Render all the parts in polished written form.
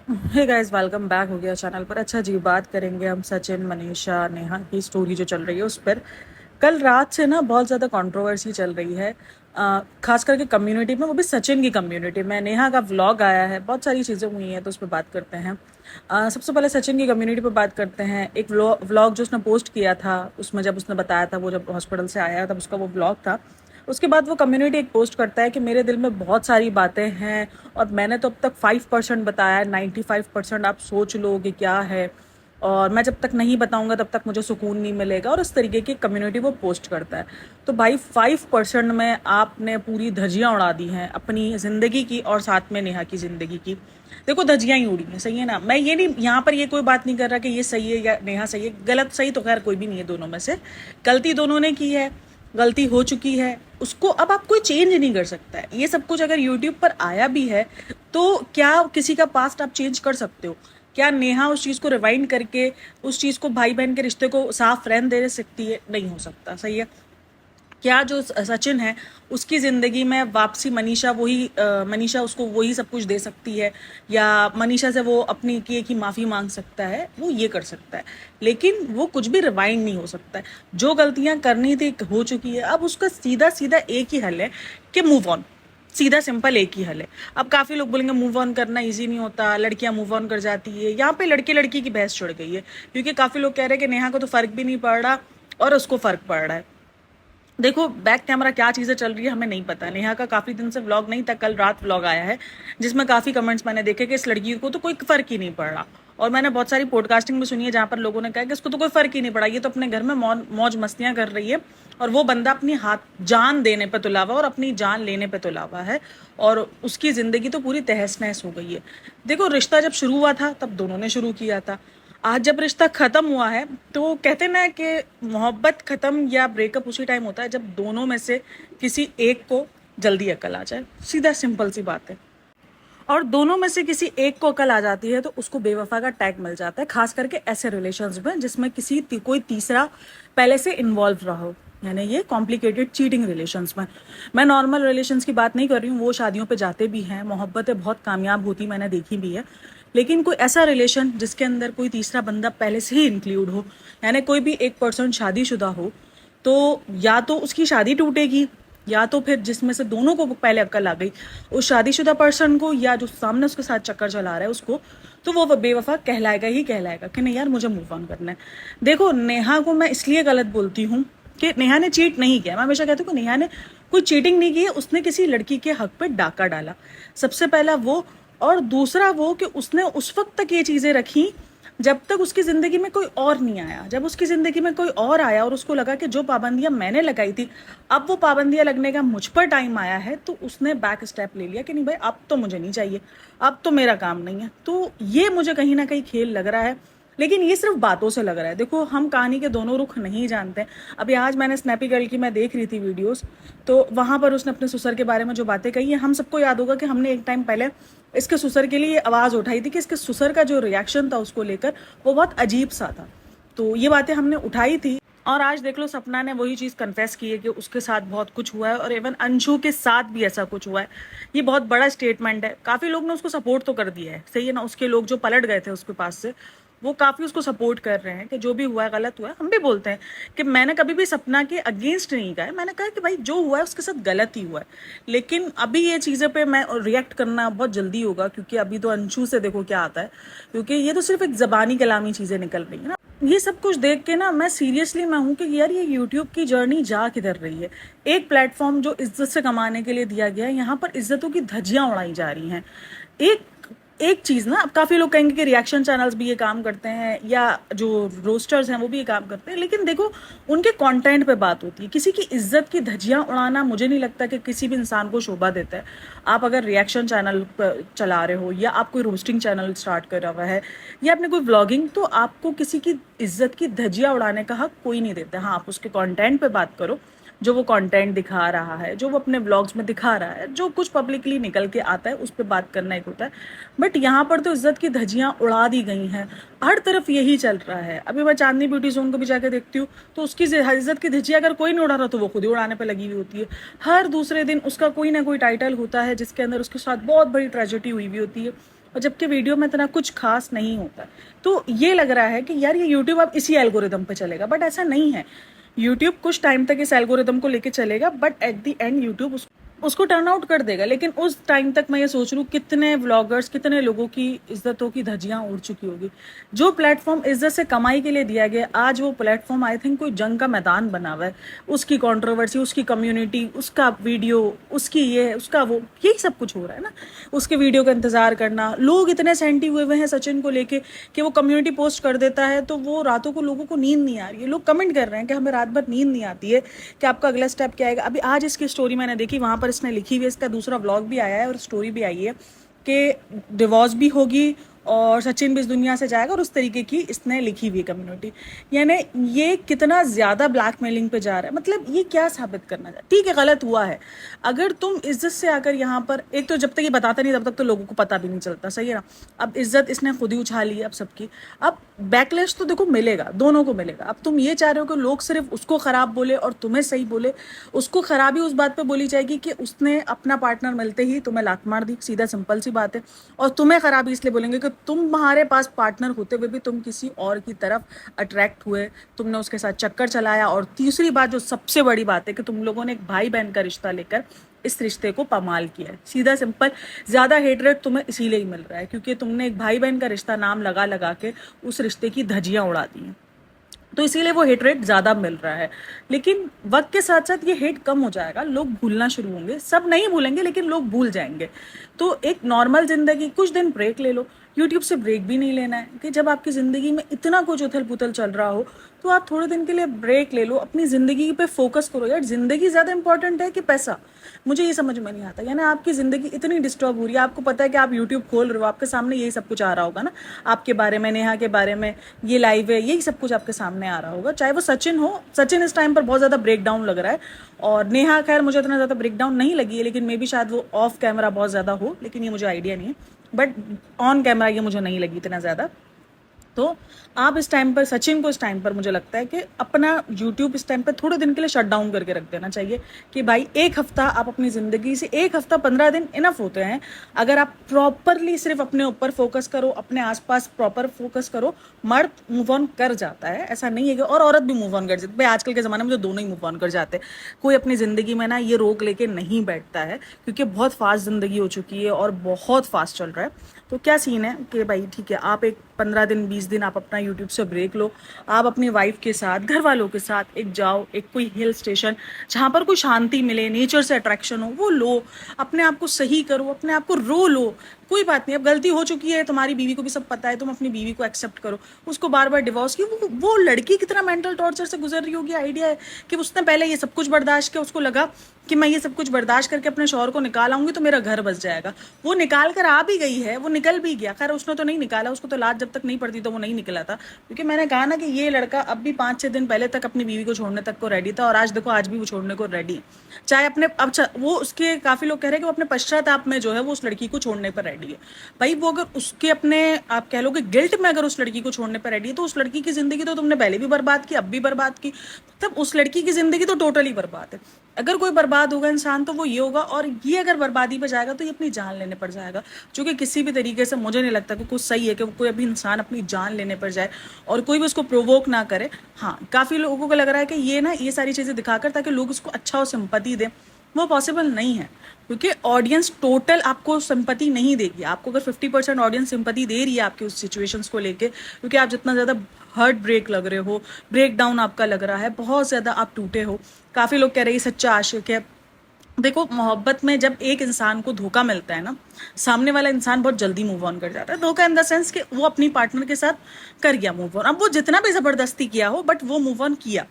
Hey guys, welcome back हो गया channel पर। अच्छा जी, बात करेंगे हम सचिन, मनीषा, नेहा की स्टोरी जो चल रही है उस पर। कल रात से ना बहुत ज़्यादा कंट्रोवर्सी चल रही है, खास करके कम्युनिटी में, वो भी सचिन की कम्युनिटी में। नेहा का व्लॉग आया है, बहुत सारी चीज़ें हुई हैं तो उस पर बात करते हैं। सबसे पहले सचिन की कम्युनिटी पर बात करते हैं। एक व्लॉग जो उसने पोस्ट किया था, उसमें जब उसने बताया था, वो जब हॉस्पिटल से आया तब उसका वो व्लॉग था। उसके बाद वो कम्युनिटी एक पोस्ट करता है कि मेरे दिल में बहुत सारी बातें हैं और मैंने तो अब तक 5% बताया है, 95% आप सोच लो कि क्या है, और मैं जब तक नहीं बताऊंगा तब तक मुझे सुकून नहीं मिलेगा, और इस तरीके की कम्युनिटी वो पोस्ट करता है। तो भाई 5% में आपने पूरी धज्जियां उड़ा दी हैं अपनी ज़िंदगी की और साथ में नेहा की ज़िंदगी की। देखो, धज्जियां ही उड़ी हैं, सही है ना। मैं ये नहीं, यहाँ पर ये कोई बात नहीं कर रहा कि ये सही है या नेहा सही है। गलत सही तो खैर कोई भी नहीं है, दोनों में से गलती दोनों ने की है, गलती हो चुकी है, उसको अब आप कोई चेंज नहीं कर सकता है। ये सब कुछ अगर यूट्यूब पर आया भी है तो क्या किसी का पास्ट आप चेंज कर सकते हो? क्या नेहा उस चीज़ को रिवाइंड करके उस चीज़ को, भाई बहन के रिश्ते को साफ रहने दे सकती है? नहीं हो सकता, सही है। क्या जो सचिन है उसकी ज़िंदगी में वापसी मनीषा वही मनीषा उसको वही सब कुछ दे सकती है, या मनीषा से वो अपनी किए की माफ़ी मांग सकता है, वो ये कर सकता है। लेकिन वो कुछ भी रिवाइंड नहीं हो सकता है। जो गलतियां करनी थी हो चुकी है। अब उसका सीधा सीधा एक ही हल है कि मूव ऑन। सीधा सिंपल एक ही हल है। अब काफ़ी लोग बोलेंगे मूव ऑन करना इजी नहीं होता, लड़कियां मूव ऑन कर जाती है। यहाँ पे लड़के लड़की की बहस छिड़ गई है, क्योंकि काफ़ी लोग कह रहे हैं कि नेहा को तो फ़र्क भी नहीं पड़ रहा और उसको फ़र्क पड़ रहा है। देखो, बैक कैमरा क्या चीज़ें चल रही है हमें नहीं पता। नेहा का काफ़ी दिन से व्लॉग नहीं था, कल रात व्लॉग आया है, जिसमें काफ़ी कमेंट्स मैंने देखे कि इस लड़की को तो कोई फ़र्क ही नहीं पड़ रहा। और मैंने बहुत सारी पॉडकास्टिंग भी सुनी है जहाँ पर लोगों ने कहा कि इसको तो कोई फ़र्क ही नहीं पड़ा, ये तो अपने घर में मौज मस्तियाँ कर रही है, और वो बंदा अपनी हाथ जान देने पर तुला हुआ और अपनी जान लेने पर तुला हुआ है, और उसकी ज़िंदगी तो पूरी तहस नहस हो गई है। देखो, रिश्ता जब शुरू हुआ था तब दोनों ने शुरू किया था। आज जब रिश्ता खत्म हुआ है तो कहते ना कि मोहब्बत खत्म या ब्रेकअप उसी टाइम होता है जब दोनों में से किसी एक को जल्दी अकल आ जाए। सीधा सिंपल सी बात है। और दोनों में से किसी एक को अकल आ जाती है तो उसको बेवफा का टैग मिल जाता है, खास करके ऐसे रिलेशंस में जिसमें कोई तीसरा पहले से इन्वॉल्व रहा हो, यानी ये कॉम्प्लिकेटेड चीटिंग रिलेशंस में। मैं नॉर्मल रिलेशंस की बात नहीं कर रही हूँ, वो शादियों पे जाते भी हैं, मोहब्बतें बहुत कामयाब होती मैंने देखी भी है। लेकिन कोई ऐसा रिलेशन जिसके अंदर कोई तीसरा बंदा पहले से ही इंक्लूड हो, यानी कोई भी एक पर्सन शादीशुदा हो, तो या तो उसकी शादी टूटेगी, या तो फिर जिसमें से दोनों को पहले अक्ल आ गई, उस शादीशुदा पर्सन को या जो सामने उसके साथ चक्कर चला रहा है उसको, तो वो बेवफा कहलाएगा ही कहलाएगा कि नहीं यार मुझे मूव ऑन करना है। देखो, नेहा को मैं इसलिए गलत बोलती हूँ कि नेहा ने चीट नहीं किया। मैं हमेशा कहती हूँ कि नेहा ने कोई चीटिंग नहीं की है, उसने किसी लड़की के हक पे डाका डाला। सबसे पहला वो, और दूसरा वो कि उसने उस वक्त तक ये चीज़ें रखी जब तक उसकी ज़िंदगी में कोई और नहीं आया। जब उसकी ज़िंदगी में कोई और आया और उसको लगा कि जो पाबंदियां मैंने लगाई थी, अब वो पाबंदियां लगने का मुझ पर टाइम आया है, तो उसने बैक स्टेप ले लिया कि नहीं भाई, अब तो मुझे नहीं चाहिए, अब तो मेरा काम नहीं है। तो ये मुझे कहीं ना कहीं खेल लग रहा है, लेकिन ये सिर्फ बातों से लग रहा है। देखो, हम कहानी के दोनों रुख नहीं जानते। अभी आज मैंने स्नैपी गर्ल की मैं देख रही थी वीडियोस, तो वहाँ पर उसने अपने ससुर के बारे में जो बातें कही है, हम सबको याद होगा कि हमने एक टाइम पहले इसके ससुर के लिए आवाज़ उठाई थी कि इसके ससुर का जो रिएक्शन था उसको लेकर वो बहुत अजीब सा था। तो ये बातें हमने उठाई थी, और आज देख लो सपना ने वही चीज़ कन्फेस की है कि उसके साथ बहुत कुछ हुआ है, और इवन अंशु के साथ भी ऐसा कुछ हुआ है। ये बहुत बड़ा स्टेटमेंट है। काफ़ी लोग ने उसको सपोर्ट तो कर दिया है, सही है ना। उसके लोग जो पलट गए थे उसके पास से, वो काफ़ी उसको सपोर्ट कर रहे हैं कि जो भी हुआ है गलत हुआ है। हम भी बोलते हैं कि मैंने कभी भी सपना के अगेंस्ट नहीं कहा है, मैंने कहा कि भाई जो हुआ है उसके साथ गलत ही हुआ है। लेकिन अभी ये चीज़ें पे मैं रिएक्ट करना बहुत जल्दी होगा, क्योंकि अभी तो अंशु से देखो क्या आता है, क्योंकि ये तो सिर्फ एक ज़बानी कलामी चीज़ें निकल रही है ना। ये सब कुछ देख के ना मैं सीरियसली मैं हूँ कि यार ये यूट्यूब की जर्नी जा किधर रही है। एक प्लेटफॉर्म जो इज्जत से कमाने के लिए दिया गया है, यहाँ पर इज्जतों की धज्जियां उड़ाई जा रही हैं। एक एक चीज़ ना, अब काफ़ी लोग कहेंगे कि रिएक्शन चैनल्स भी ये काम करते हैं या जो रोस्टर्स हैं वो भी ये काम करते हैं, लेकिन देखो उनके कंटेंट पे बात होती है। किसी की इज्जत की धज्जियां उड़ाना मुझे नहीं लगता कि किसी भी इंसान को शोभा देता है। आप अगर रिएक्शन चैनल चला रहे हो, या आप कोई रोस्टिंग चैनल स्टार्ट कर रहा है, या आपने कोई व्लॉगिंग, तो आपको किसी की इज्जत की धज्जियां उड़ाने का हक कोई नहीं देता। हाँ, आप उसके कंटेंट पे बात करो, जो वो कंटेंट दिखा रहा है, जो वो अपने व्लॉग्स में दिखा रहा है, जो कुछ पब्लिकली निकल के आता है उस पर बात करना एक होता है। बट यहाँ पर तो इज्जत की धज्जियां उड़ा दी गई हैं। हर तरफ यही चल रहा है। अभी मैं चांदनी ब्यूटी जोन को भी जाकर देखती हूँ तो उसकी इज्जत की धज्जियां अगर कोई नहीं उड़ा रहा तो वो खुद ही उड़ाने पर लगी हुई होती है। हर दूसरे दिन उसका कोई ना कोई टाइटल होता है जिसके अंदर उसके साथ बहुत बड़ी ट्रेजेडी हुई हुई होती है, और जबकि वीडियो में इतना कुछ खास नहीं होता। तो ये लग रहा है कि यार ये यूट्यूब अब इसी एल्गोरिदम पे चलेगा, बट ऐसा नहीं है। यूट्यूब कुछ टाइम तक इस एल्गोरिदम को लेके चलेगा, but at the end YouTube उसको टर्न आउट कर देगा। लेकिन उस टाइम तक मैं ये सोच रही हूँ कितने व्लॉगर्स, कितने लोगों की इज्जतों की धज्जियां उड़ चुकी होगी। जो प्लेटफॉर्म इज्जत से कमाई के लिए दिया गया, आज वो प्लेटफॉर्म आई थिंक कोई जंग का मैदान बना हुआ है। उसकी कंट्रोवर्सी, उसकी कम्युनिटी, उसका वीडियो, उसकी ये, उसका वो, यही सब कुछ हो रहा है ना। उसके वीडियो का इंतजार करना, लोग इतने सेंटी हुए हैं सचिन को लेके कि वो कम्युनिटी पोस्ट कर देता है तो वो रातों को लोगों को नींद नहीं आ रही है। लोग कमेंट कर रहे हैं कि हमें रात भर नींद नहीं आती है कि आपका अगला स्टेप क्या आएगा। अभी आज इसकी स्टोरी मैंने देखी, वहां पर इसने लिखी हुई है, इसका दूसरा व्लॉग भी आया है और स्टोरी भी आई है कि डिवोर्स भी होगी और सचिन भी इस दुनिया से जाएगा, और उस तरीके की इसने लिखी हुई कम्युनिटी। यानी ये कितना ज़्यादा ब्लैकमेलिंग पे जा रहा है। मतलब ये क्या साबित करना चाहता है? ठीक है, गलत हुआ है। अगर तुम इज्जत से आकर यहाँ पर, एक तो जब तक ये बताता नहीं तब तक तो लोगों को पता भी नहीं चलता, सही है ना। अब इज्जत इसने खुद ही उछाली है अब सबकी। अब बैकलैश तो देखो मिलेगा, दोनों को मिलेगा। अब तुम ये चाह रहे हो कि लोग सिर्फ उसको खराब बोले और तुम्हें सही बोले। उसको खराबी उस बात पे बोली जाएगी कि उसने अपना पार्टनर मिलते ही तुम्हें लात मार दी, सीधा सिंपल सी बात है। और तुम्हें खराबी इसलिए बोलेंगे कि तुम्हारे पास पार्टनर होते हुए भी तुम किसी और की तरफ अट्रैक्ट हुए, तुमने उसके साथ चक्कर चलाया। और तीसरी बात जो सबसे बड़ी बात है कि तुम लोगों ने एक भाई बहन का रिश्ता लेकर इस रिश्ते को पामाल किया है। सीधा सिंपल, ज्यादा हेटरेट तुम्हें इसीलिए ही मिल रहा है क्योंकि तुमने एक भाई बहन का रिश्ता नाम लगा लगा के उस रिश्ते की धज्जियां उड़ा दी हैं, तो इसीलिए वो हेट रेट ज़्यादा मिल रहा है। लेकिन वक्त के साथ साथ ये हेट कम हो जाएगा, लोग भूलना शुरू होंगे। सब नहीं भूलेंगे लेकिन लोग भूल जाएंगे। तो एक नॉर्मल जिंदगी, कुछ दिन ब्रेक ले लो। यूट्यूब से ब्रेक भी नहीं लेना है कि जब आपकी ज़िंदगी में इतना कुछ उथल पुथल चल रहा हो तो आप थोड़े दिन के लिए ब्रेक ले लो, अपनी ज़िंदगी पे फोकस करो। यार ज़िंदगी ज़्यादा इंपॉर्टेंट है कि पैसा? मुझे ये समझ में नहीं आता। यानी आपकी ज़िंदगी इतनी डिस्टर्ब हो रही है, आपको पता है कि आप यूट्यूब खोल रहे हो, आपके सामने यही सब कुछ आ रहा होगा ना, आपके बारे में, नेहा के बारे में, ये लाइव है, यही सब कुछ आपके सामने आ रहा होगा। चाहे वो सचिन हो, सचिन इस टाइम पर बहुत ज़्यादा ब्रेक डाउन लग रहा है, और नेहा खैर मुझे इतना ज़्यादा ब्रेक डाउन नहीं लगी है, लेकिन मे बी शायद वो ऑफ कैमरा बहुत ज़्यादा हो, लेकिन ये मुझे आइडिया नहीं है। बट ऑन कैमरा ये मुझे नहीं लगी इतना ज़्यादा। तो आप इस टाइम पर, सचिन को इस टाइम पर मुझे लगता है कि अपना यूट्यूब इस टाइम पर थोड़े दिन के लिए शट डाउन करके रख देना चाहिए कि भाई एक हफ्ता आप अपनी ज़िंदगी से, एक हफ्ता 15 दिन इनफ होते हैं। अगर आप प्रॉपरली सिर्फ अपने ऊपर फोकस करो, अपने आसपास प्रॉपर फोकस करो, मर्द मूव ऑन कर जाता है। ऐसा नहीं है कि, और औरत भी मूव ऑन कर जाती है। भाई आजकल के ज़माने में तो दोनों ही मूव ऑन कर जाते हैं। कोई अपनी ज़िंदगी में ना ये रोक लेके नहीं बैठता है क्योंकि बहुत फास्ट ज़िंदगी हो चुकी है और बहुत फास्ट चल रहा है। तो क्या सीन है कि भाई ठीक है, आप एक 15 दिन 20 दिन आप अपना यूट्यूब से ब्रेक लो। आप अपनी वाइफ के साथ, घर वालों के साथ एक जाओ, एक कोई हिल स्टेशन जहाँ पर कोई शांति मिले, नेचर से अट्रैक्शन हो, वो लो। अपने आप को सही करो, अपने आप को रो लो। कोई बात नहीं, अब गलती हो चुकी है, तुम्हारी बीवी को भी सब पता है, तुम अपनी बीवी को एक्सेप्ट करो। उसको बार बार डिवोर्स की, वो लड़की कितना मेंटल टॉर्चर से गुजर रही होगी, आइडिया है कि उसने पहले ये सब कुछ बर्दाश्त किया, उसको लगा कि मैं ये सब कुछ बर्दाश्त करके अपने शौहर को निकाल आऊंगी तो मेरा घर बस जाएगा। वो निकाल कर आ भी गई है, वो निकल भी गया। खैर उसने तो नहीं निकाला, उसको तो लात जब तक नहीं पड़ती तो वो नहीं निकला था, क्योंकि मैंने कहा ना कि ये लड़का अब भी 5-6 दिन पहले तक अपनी बीवी को छोड़ने तक को रेडी था, और आज देखो आज भी वो छोड़ने को रेडी है। चाहे अपने, अब वो उसके काफी लोग कह रहे हैं कि वो अपने पश्चाताप में जो है वो उस लड़की को छोड़ने पर रेडी है। भाई वो अगर उसके अपने, आप कह लो कि गिल्ट में अगर उस लड़की को छोड़ने पर रेडी है, तो उस लड़की की जिंदगी तो तुमने पहले भी बर्बाद की, अब भी बर्बाद की, तब उस लड़की की जिंदगी तो टोटली बर्बाद है। अगर कोई बर्बाद होगा इंसान तो वो ये होगा, और ये अगर बर्बादी पे जाएगा तो ये अपनी जान लेने पर जाएगा, जो कि किसी भी तरीके से मुझे नहीं लगता कि कुछ सही है कि कोई अभी इंसान अपनी जान लेने पर जाए और कोई भी उसको प्रोवोक ना करे। हाँ, काफ़ी लोगों को लग रहा है कि ये ना, ये सारी चीज़ें दिखाकर ताकि लोग उसको अच्छा और सिंपैथी दें, वो पॉसिबल नहीं है, क्योंकि ऑडियंस टोटल आपको सिंपैथी नहीं देगी। आपको अगर 50% ऑडियंस सिंपैथी दे रही है आपके उस सिचुएशंस को लेके, क्योंकि आप जितना ज़्यादा हर्ट ब्रेक लग रहे हो, ब्रेक डाउन आपका लग रहा है, बहुत ज़्यादा आप टूटे हो। काफ़ी लोग कह रहे हैं सच्चा आशिक है। देखो, मोहब्बत में जब एक इंसान को धोखा मिलता है ना, सामने वाला इंसान बहुत जल्दी मूव ऑन कर जाता है। धोखा इन द सेंस कि वो अपनी पार्टनर के साथ कर गया मूव ऑन। अब वो जितना भी ज़बरदस्ती किया हो, बट वो मूव ऑन किया,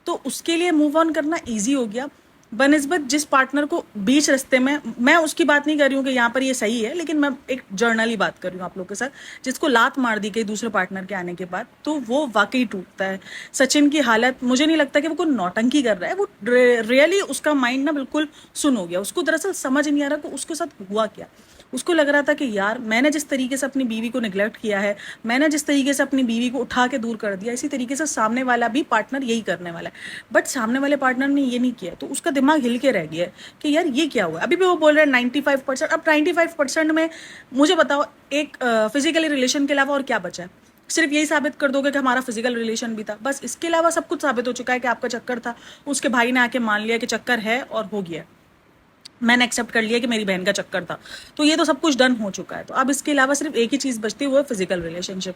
तो उसके लिए मूव ऑन करना ईजी हो गया। बनिस्बत जिस पार्टनर को बीच रास्ते में, मैं उसकी बात नहीं कर रही हूँ कि यहाँ पर ये सही है, लेकिन मैं एक जर्नली बात कर रही हूँ आप लोग के साथ, जिसको लात मार दी गई दूसरे पार्टनर के आने के बाद, तो वो वाकई टूटता है। सचिन की हालत, मुझे नहीं लगता कि वो कोई नौटंकी कर रहा है, वो रियली उसका माइंड ना बिल्कुल सुन हो गया। उसको दरअसल समझ नहीं आ रहा कि उसके साथ हुआ क्या। उसको लग रहा था कि यार मैंने जिस तरीके से अपनी बीवी को निगलेक्ट किया है, मैंने जिस तरीके से अपनी बीवी को उठा के दूर कर दिया, इसी तरीके से सामने वाला भी पार्टनर यही करने वाला है। बट सामने वाले पार्टनर ने ये नहीं किया, तो उसका दिमाग हिल के रह गया है कि यार ये क्या हुआ। अभी भी वो बोल रहे हैं 95%। अब 95% में मुझे बताओ, एक फिजिकली रिलेशन के अलावा और क्या बचा है? सिर्फ यही साबित कर दोगे कि हमारा फिजिकल रिलेशन भी था, बस इसके अलावा सब कुछ साबित हो चुका है कि आपका चक्कर था। उसके भाई ने आके मान लिया कि चक्कर है और हो गया, मैंने एक्सेप्ट कर लिया कि मेरी बहन का चक्कर था, तो ये तो सब कुछ डन हो चुका है। तो अब इसके अलावा सिर्फ एक ही चीज़ बचती है, वो है फिजिकल रिलेशनशिप।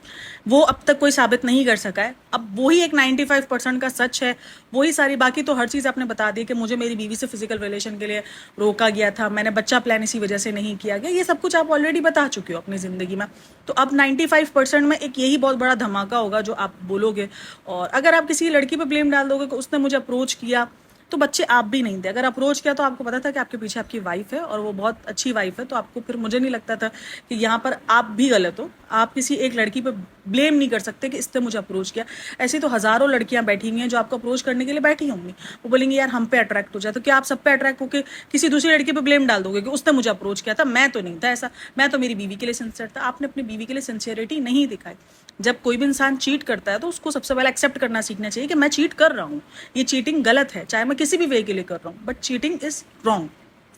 वो अब तक कोई साबित नहीं कर सका है। अब वही एक 95% का सच है, वही सारी। बाकी तो हर चीज़ आपने बता दी कि मुझे मेरी बीवी से फिजिकल रिलेशन के लिए रोका गया था, मैंने बच्चा प्लान इसी वजह से नहीं किया गया, ये सब कुछ आप ऑलरेडी बता चुके हो अपनी ज़िंदगी में। तो अब 95% में एक यही बहुत बड़ा धमाका होगा जो आप बोलोगे। और अगर आप किसी लड़की पर ब्लेम डाल दोगे कि उसने मुझे अप्रोच किया, तो बच्चे आप भी नहीं थे। अगर अप्रोच किया तो आपको पता था कि आपके पीछे आपकी वाइफ है और वो बहुत अच्छी वाइफ है, तो आपको फिर मुझे नहीं लगता था कि यहाँ पर आप भी गलत हो। आप किसी एक लड़की पे ब्लेम नहीं कर सकते कि इसने मुझे अप्रोच किया। ऐसी तो हज़ारों लड़कियां बैठी हुई हैं जो आपको अप्रोच करने के लिए बैठी होंगी, वो बोलेंगी यार हम पे अट्रैक्ट हो जाए। तो क्या आप सब पे अट्रैक्ट होकर किसी दूसरी लड़की पे ब्लेम डाल दोगे कि उसने मुझे अप्रोच किया था? मैं तो नहीं था ऐसा, मैं तो मेरी बीवी के लिए सिंसियर था। आपने अपनी बीवी के लिए सिंसियरिटी नहीं दिखाई। जब कोई भी इंसान चीट करता है तो उसको सबसे पहले एक्सेप्ट करना सीखना चाहिए कि मैं चीट कर रहा हूँ, ये चीटिंग गलत है, चाहे मैं किसी भी वे के लिए कर रहा हूँ, बट चीटिंग इज रॉन्ग।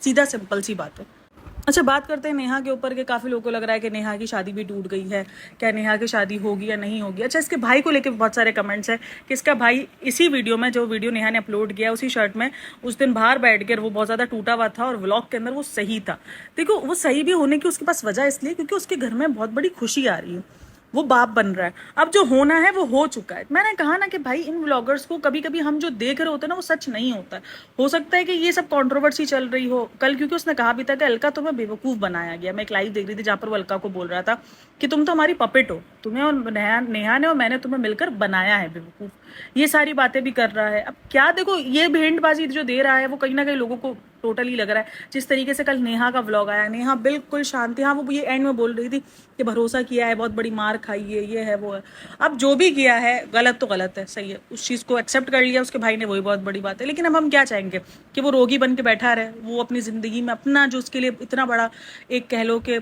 सीधा सिंपल सी बात है। अच्छा, बात करते हैं नेहा के ऊपर के। काफ़ी लोगों को लग रहा है कि नेहा की शादी भी टूट गई है, क्या नेहा की शादी होगी या नहीं होगी। अच्छा, इसके भाई को लेकर बहुत सारे कमेंट्स हैं कि इसका भाई इसी वीडियो में, जो वीडियो नेहा ने अपलोड किया उसी शर्ट में उस दिन बाहर बैठ कर वो बहुत ज़्यादा टूटा हुआ था और व्लॉग के अंदर वो सही था। देखो, वो सही भी होने की उसके पास वजह इसलिए क्योंकि उसके घर में बहुत बड़ी खुशी आ रही है, वो बाप बन रहा है। अब जो होना है वो हो चुका है। मैंने कहा ना कि भाई इन व्लॉगर्स को कभी कभी हम जो देख रहे होते हैं ना वो सच नहीं होता है। हो सकता है कि ये सब कंट्रोवर्सी चल रही हो कल, क्योंकि उसने कहा भी था कि अलका तुम्हें बेवकूफ़ बनाया गया। मैं एक लाइव देख रही थी जहाँ पर वो अलका को बोल रहा था कि तुम तो हमारी पपेट हो, तुम्हें और नेहा ने और मैंने तुम्हें मिलकर बनाया है बेवकूफ़। ये सारी बातें भी कर रहा है। अब क्या, देखो ये भेंटबाजी जो दे रहा है वो कहीं ना कहीं लोगों को टोटली लग रहा है। जिस तरीके से कल नेहा का व्लॉग आया, नेहा बिल्कुल शांति, हाँ वो ये एंड में बोल रही थी कि भरोसा किया है, बहुत बड़ी मार खाई है, ये है वो है। अब जो भी किया है गलत तो गलत है, सही है, उस चीज़ को एक्सेप्ट कर लिया उसके भाई ने, वही बहुत बड़ी बात है। लेकिन अब हम क्या चाहेंगे कि वो रोगी बन के बैठा रहे, वो अपनी ज़िंदगी में अपना जो उसके लिए इतना बड़ा एक कह लो कि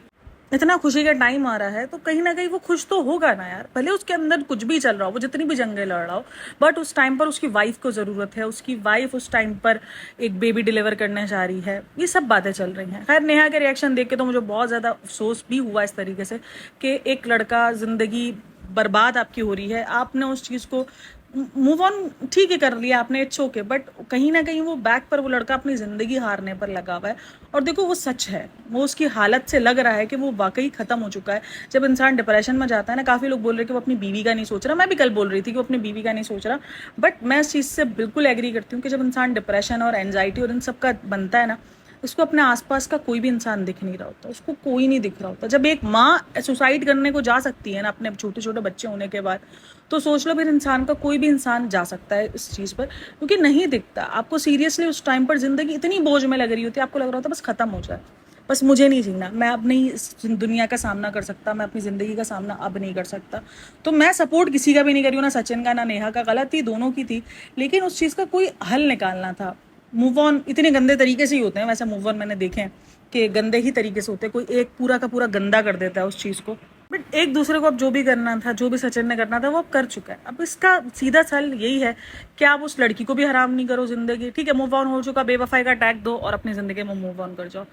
इतना खुशी का टाइम आ रहा है, तो कहीं ना कहीं वो खुश तो होगा ना यार। भले उसके अंदर कुछ भी चल रहा हो, वो जितनी भी जंगें लड़ रहा हो, बट उस टाइम पर उसकी वाइफ को ज़रूरत है, उसकी वाइफ उस टाइम पर एक बेबी डिलीवर करने जा रही है, ये सब बातें चल रही हैं। खैर, नेहा के रिएक्शन देख के तो मुझे बहुत ज़्यादा अफसोस भी हुआ इस तरीके से कि एक लड़का, ज़िंदगी बर्बाद आपकी हो रही है, आपने उस चीज़ को मूव ऑन ठीक है कर लिया आपने, इट्स ओके, बट कहीं ना कहीं वो बैक पर वो लड़का अपनी ज़िंदगी हारने पर लगा हुआ है। और देखो वो सच है, वो उसकी हालत से लग रहा है कि वो वाकई ख़त्म हो चुका है। जब इंसान डिप्रेशन में जाता है ना, काफ़ी लोग बोल रहे हैं कि वो अपनी बीवी का नहीं सोच रहा, मैं भी कल बोल रही थी कि वो अपनी बीवी का नहीं सोच रहा, बट मैं इस चीज़ से बिल्कुल एग्री करती हूँ कि जब इंसान डिप्रेशन और एनजाइटी और इन सब का बनता है ना, उसको अपने आसपास का कोई भी इंसान दिख नहीं रहा होता, उसको कोई नहीं दिख रहा होता। जब एक माँ सुसाइड करने को जा सकती है ना अपने छोटे छोटे बच्चे होने के बाद, तो सोच लो फिर इंसान का कोई भी इंसान जा सकता है इस चीज़ पर, क्योंकि नहीं दिखता आपको। सीरियसली उस टाइम पर जिंदगी इतनी बोझ में लग रही होती है, आपको लग रहा होता है बस खत्म हो जाए, बस मुझे नहीं जीना, मैं अब नहीं इस दुनिया का सामना कर सकता, मैं अपनी ज़िंदगी का सामना अब नहीं कर सकता। तो मैं सपोर्ट किसी का भी नहीं कर रही हूँ, ना सचिन का ना नेहा का, गलत थी दोनों की थी, लेकिन उस चीज़ का कोई हल निकालना था। मूव ऑन इतने गंदे तरीके से ही होते हैं वैसे, मूव ऑन मैंने देखे हैं कि गंदे ही तरीके से होते हैं, कोई एक पूरा का पूरा गंदा कर देता है उस चीज़ को। बट एक दूसरे को अब जो भी करना था, जो भी सचिन ने करना था, वो अब कर चुका है। अब इसका सीधा सल यही है कि आप उस लड़की को भी हराम नहीं करो जिंदगी, ठीक है, मूव ऑन हो चुका, बेवफाई का टैग दो और अपनी ज़िंदगी में मूव ऑन कर जाओ,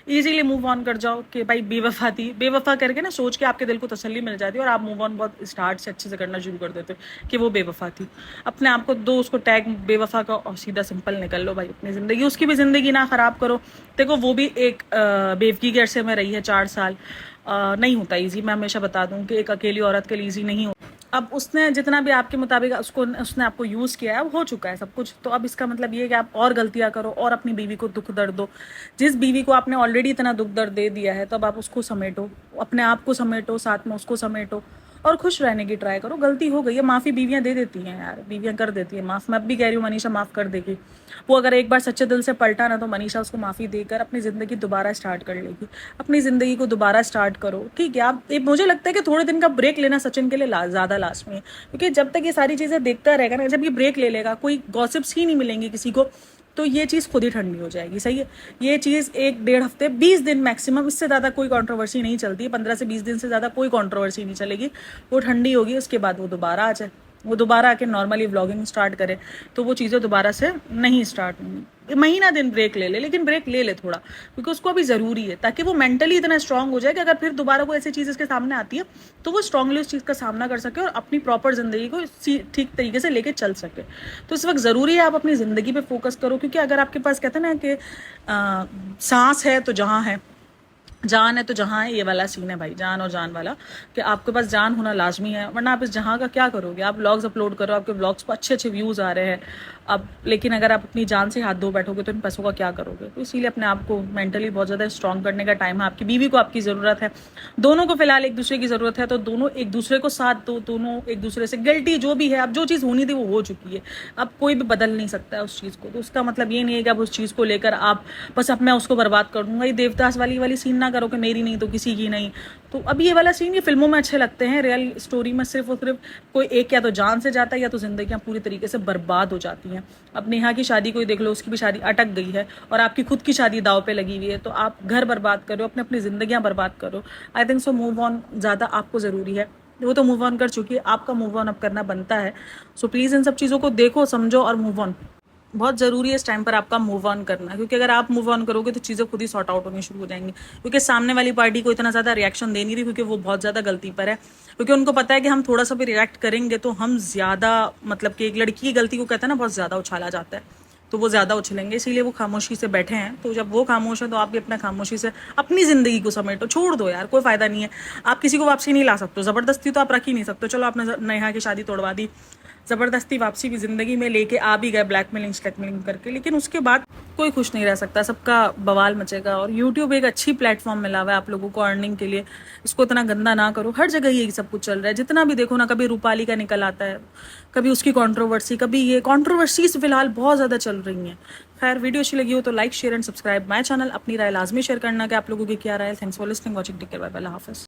इजीली मूव ऑन कर जाओ कि भाई बेवफा थी, बेवफा करके ना सोच के आपके दिल को तसल्ली मिल जाती है और आप मूव ऑन बहुत स्टार्ट से अच्छे से करना शुरू कर देते हो कि वो बेवफा थी। अपने आप को दो उसको टैग बेवफा का और सीधा सिंपल निकल लो भाई अपनी ज़िंदगी, उसकी भी ज़िंदगी ना ख़राब करो। देखो वो भी एक बेवकी के अरसे में रही है 4 साल, नहीं होता ईजी, मैं हमेशा बता दूं कि एक अकेली औरत के लिए ईजी नहीं होता। अब उसने जितना भी आपके मुताबिक उसने आपको यूज़ किया है, अब हो चुका है सब कुछ, तो अब इसका मतलब ये है कि आप और गलतियां करो और अपनी बीवी को दुख दर्द दो। जिस बीवी को आपने ऑलरेडी इतना दुख दर्द दे दिया है, तो अब आप उसको समेटो, अपने आप को समेटो, साथ में उसको समेटो और खुश रहने की ट्राई करो। गलती हो गई है, माफ़ी बीवियां दे देती हैं यार, बीवियां कर देती हैं माफ़। मैं भी कह रही हूँ मनीषा माफ़ कर देगी, वो अगर एक बार सच्चे दिल से पलटा ना, तो मनीषा उसको माफ़ी देकर अपनी ज़िंदगी दोबारा स्टार्ट कर लेगी। अपनी ज़िंदगी को दोबारा स्टार्ट करो, ठीक है। आप मुझे लगता है कि थोड़े दिन का ब्रेक लेना सचिन के लिए ज़्यादा लाजमी है, क्योंकि जब तक ये सारी चीज़ें देखता रहेगा ना, जब ये ब्रेक ले लेगा, कोई गॉसिप्स ही नहीं मिलेंगी किसी को तो ये चीज़ खुद ही ठंडी हो जाएगी। सही है, ये चीज़ 1-1.5 हफ्ते 20 दिन मैक्सिमम, इससे ज़्यादा कोई कंट्रोवर्सी नहीं चलती है। 15 से 20 दिन से ज़्यादा कोई कंट्रोवर्सी नहीं चलेगी। वो ठंडी होगी, उसके बाद वो दोबारा आ जाए, वो दोबारा आके नॉर्मली व्लॉगिंग स्टार्ट करे, तो वो चीज़ें दोबारा से नहीं स्टार्ट होंगी। महीना दिन ब्रेक ले ले, लेकिन ब्रेक ले ले थोड़ा, क्योंकि उसको अभी ज़रूरी है, ताकि वो मेंटली इतना स्ट्रांग हो जाए कि अगर फिर दोबारा कोई ऐसी चीज़ इसके सामने आती है तो वो स्ट्रांगली उस चीज़ का सामना कर सके और अपनी प्रॉपर ज़िंदगी को ठीक तरीके से लेके चल सके। तो इस वक्त ज़रूरी है आप अपनी ज़िंदगी पे फोकस करो, क्योंकि अगर आपके पास कहते हैं ना कि सांस है तो जहाँ है, जान है तो जहाँ है, ये वाला सीन है भाई, जान और जान वाला, कि आपके पास जान होना लाजमी है, वरना आप इस जहाँ का क्या करोगे। आप व्लॉग्स अपलोड करो, आपके व्लॉग्स पर अच्छे अच्छे व्यूज़ आ रहे हैं अब, लेकिन अगर आप अपनी जान से हाथ धो बैठोगे तो इन पैसों का क्या करोगे। तो इसीलिए अपने आप को मेंटली बहुत ज़्यादा स्ट्रॉन्ग करने का टाइम है। आपकी बीवी को आपकी ज़रूरत है, दोनों को फिलहाल एक दूसरे की ज़रूरत है, तो दोनों एक दूसरे को साथ दो, दोनों एक दूसरे से गिल्टी जो भी है, अब जो चीज़ होनी थी वो हो चुकी है, अब कोई भी बदल नहीं सकता है उस चीज़ को। तो उसका मतलब ये नहीं है कि आप उस चीज़ को लेकर आप बस अब मैं उसको बर्बाद कर दूंगा। ये देवदास वाली सीन ना करो कि मेरी नहीं तो किसी की नहीं। तो अब ये वाला सीन ये फिल्मों में अच्छे लगते हैं, रियल स्टोरी में सिर्फ और सिर्फ कोई एक या तो जान से जाता है या तो जिंदगियां पूरी तरीके से बर्बाद हो जाती हैं। अब नेहा की शादी कोई देख लो, उसकी भी शादी अटक गई है और आपकी खुद की शादी दाव पे लगी हुई है, तो आप घर बर्बाद करो, अपनी जिंदगियां बर्बाद करो। I think so move on ज़्यादा आपको ज़रूरी है। वो तो मूव ऑन कर चुकी है, आपका मूव ऑन अब करना बनता है। सो प्लीज़ इन सब चीज़ों को देखो, समझो और मूव ऑन। बहुत ज़रूरी है इस टाइम पर आपका मूव ऑन करना, क्योंकि अगर आप मूव ऑन करोगे तो चीज़ें खुद ही सॉर्ट आउट होनी शुरू हो जाएंगी। क्योंकि सामने वाली पार्टी को इतना ज़्यादा रिएक्शन दे नहीं रही, क्योंकि वो बहुत ज़्यादा गलती पर है, क्योंकि उनको पता है कि हम थोड़ा सा भी रिएक्ट करेंगे तो हम ज़्यादा, मतलब कि एक लड़की की गलती को कहते हैं ना बहुत ज़्यादा उछाला जाता है, तो वो ज़्यादा उछलेंगे, इसीलिए वो खामोशी से बैठे हैं। तो जब वो खामोश है तो आप भी अपना खामोशी से अपनी ज़िंदगी को समेटो, छोड़ दो यार, कोई फ़ायदा नहीं है। आप किसी को वापसी नहीं ला सकते, ज़बरदस्ती तो आप रख ही नहीं सकते। चलो आपने नेहा की शादी तोड़वा दी, ज़बरदस्ती वापसी भी ज़िंदगी में लेके आ भी गए ब्लैकमेलिंग करके, लेकिन उसके बाद कोई खुश नहीं रह सकता, सबका बवाल मचेगा। और यूट्यूब एक अच्छी प्लेटफॉर्म मिला हुआ है आप लोगों को अर्निंग के लिए, इसको इतना गंदा ना करो। हर जगह यही सब कुछ चल रहा है, जितना भी देखो ना, कभी रूपाली का निकल आता है, कभी उसकी कंट्रोवर्सी, कभी ये कंट्रोवर्सीज फिलहाल बहुत ज़्यादा चल रही हैं। खैर, वीडियो अच्छी लगी हो तो like share and subscribe my channel. अपनी राय लाजमी शेयर करना कि आप लोगों की क्या राय है। Thanks for listening, watching, take care, bye bye, अल्लाह हाफिज़।